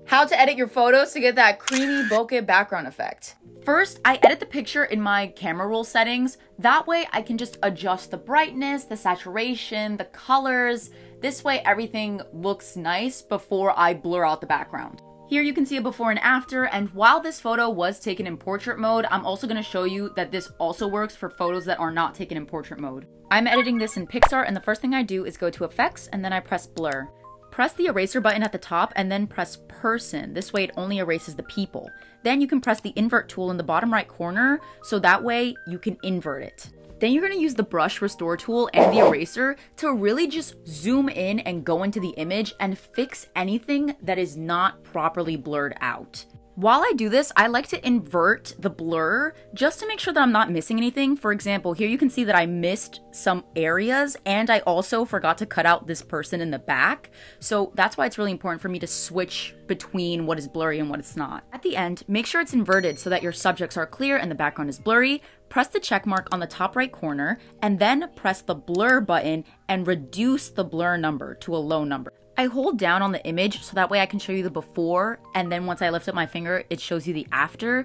How to edit your photos to get that creamy bokeh background effect. First, I edit the picture in my camera roll settings. That way I can just adjust the brightness, the saturation, the colors. This way everything looks nice before I blur out the background. Here you can see a before and after, and while this photo was taken in portrait mode, I'm also going to show you that this also works for photos that are not taken in portrait mode. I'm editing this in Picsart, and the first thing I do is go to Effects, and then I press Blur. Press the eraser button at the top and then press Person. This way it only erases the people. Then you can press the invert tool in the bottom right corner, so that way you can invert it. Then you're going to use the brush restore tool and the eraser to really just zoom in and go into the image and fix anything that is not properly blurred out. While I do this, I like to invert the blur just to make sure that I'm not missing anything. For example, here you can see that I missed some areas and I also forgot to cut out this person in the back. So that's why it's really important for me to switch between what is blurry and what it's not. At the end, make sure it's inverted so that your subjects are clear and the background is blurry. Press the check mark on the top right corner and then press the blur button and reduce the blur number to a low number. I hold down on the image so that way I can show you the before, and then once I lift up my finger, it shows you the after.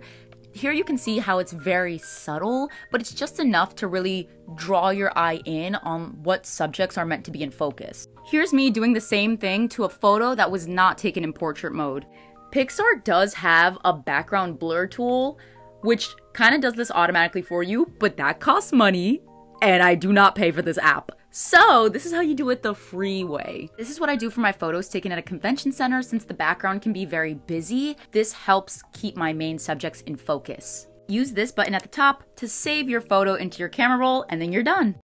Here you can see how it's very subtle, but it's just enough to really draw your eye in on what subjects are meant to be in focus. Here's me doing the same thing to a photo that was not taken in portrait mode. Picsart does have a background blur tool, which kind of does this automatically for you, but that costs money, and I do not pay for this app. So this is how you do it the free way. This is what I do for my photos taken at a convention center. Since the background can be very busy, this helps keep my main subjects in focus. Use this button at the top to save your photo into your camera roll, and then you're done.